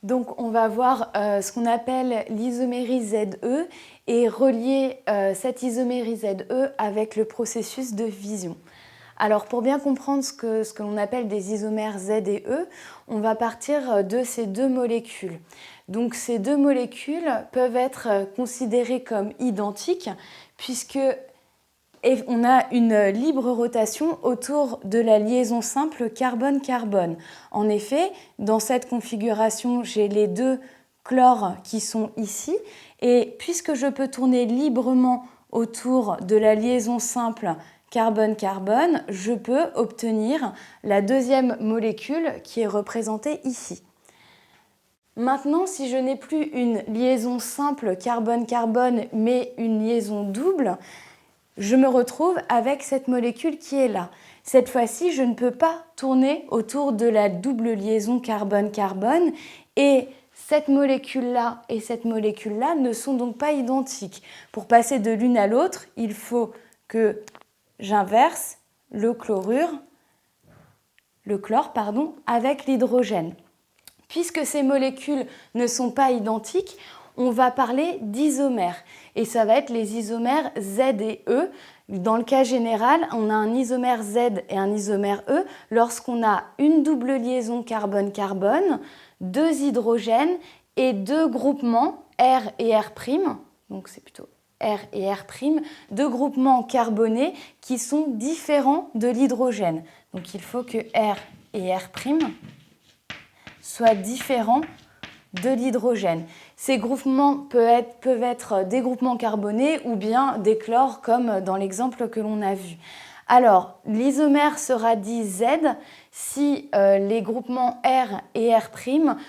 Donc on va voir ce qu'on appelle l'isomérie ZE et relier cette isomérie ZE avec le processus de fusion. Alors pour bien comprendre ce que l'on appelle des isomères Z et E, on va partir de ces deux molécules. Donc ces deux molécules peuvent être considérées comme identiques puisque on a une libre rotation autour de la liaison simple carbone-carbone. En effet, dans cette configuration, j'ai les deux chlores qui sont ici et puisque je peux tourner librement autour de la liaison simple carbone-carbone, je peux obtenir la deuxième molécule qui est représentée ici. Maintenant, si je n'ai plus une liaison simple carbone-carbone, mais une liaison double, je me retrouve avec cette molécule qui est là. Cette fois-ci, je ne peux pas tourner autour de la double liaison carbone-carbone et cette molécule-là et cette molécule-là ne sont donc pas identiques. Pour passer de l'une à l'autre, il faut que j'inverse le chlore avec l'hydrogène. Puisque ces molécules ne sont pas identiques, on va parler d'isomères. Et ça va être les isomères Z et E. Dans le cas général, on a un isomère Z et un isomère E lorsqu'on a une double liaison carbone-carbone, deux hydrogènes et deux groupements R et R'. Donc c'est plutôt R et R', deux groupements carbonés qui sont différents de l'hydrogène. Donc il faut que R et R' soient différents de l'hydrogène. Ces groupements peuvent être des groupements carbonés ou bien des chlores comme dans l'exemple que l'on a vu. Alors, l'isomère sera dit Z si les groupements R et R'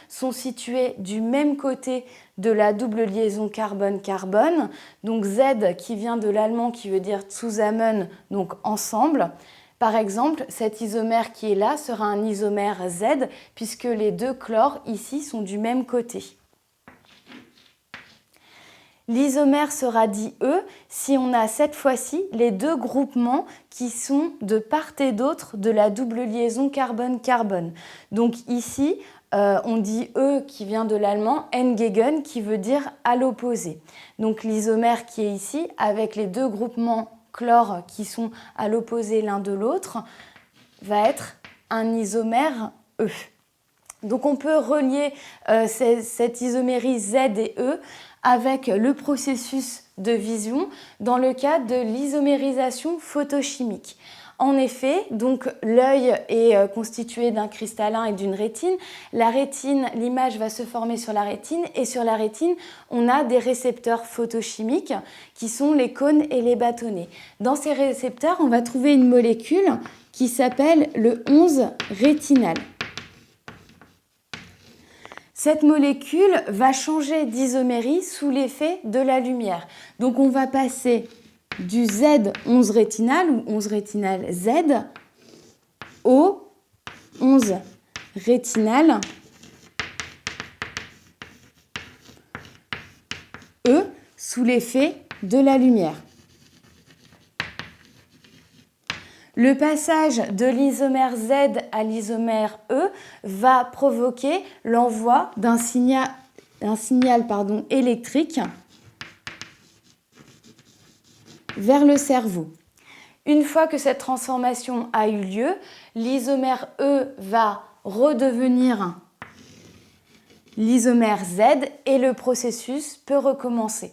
sont situés du même côté de la double liaison carbone-carbone. Donc Z qui vient de l'allemand qui veut dire zusammen, donc ensemble. Par exemple, cet isomère qui est là sera un isomère Z puisque les deux chlores ici sont du même côté. L'isomère sera dit E si on a cette fois-ci les deux groupements qui sont de part et d'autre de la double liaison carbone-carbone. Donc ici, on dit E qui vient de l'allemand entgegen qui veut dire à l'opposé. Donc l'isomère qui est ici avec les deux groupements chlore qui sont à l'opposé l'un de l'autre va être un isomère E. Donc on peut relier cette isomérie Z et E avec le processus de fusion dans le cadre de l'isomérisation photochimique. En effet, donc l'œil est constitué d'un cristallin et d'une rétine. La rétine, l'image va se former sur la rétine et sur la rétine, on a des récepteurs photochimiques qui sont les cônes et les bâtonnets. Dans ces récepteurs, on va trouver une molécule qui s'appelle le 11 rétinal. Cette molécule va changer d'isomérie sous l'effet de la lumière. Donc on va passer du Z 11 rétinal ou 11 rétinal Z au 11 rétinal E sous l'effet de la lumière. Le passage de l'isomère Z à l'isomère E va provoquer l'envoi d'un signal électrique vers le cerveau. Une fois que cette transformation a eu lieu, l'isomère E va redevenir l'isomère Z et le processus peut recommencer.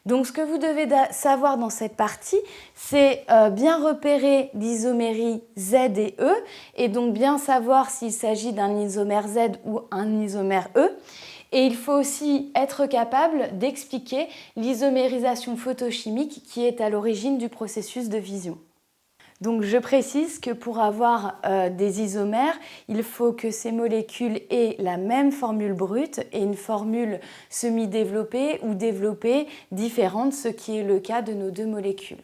Donc ce que vous devez savoir dans cette partie, c'est bien repérer l'isomérie Z et E et donc bien savoir s'il s'agit d'un isomère Z ou un isomère E. Et il faut aussi être capable d'expliquer l'isomérisation photochimique qui est à l'origine du processus de fusion. Donc je précise que pour avoir des isomères, il faut que ces molécules aient la même formule brute et une formule semi-développée ou développée différente, ce qui est le cas de nos deux molécules.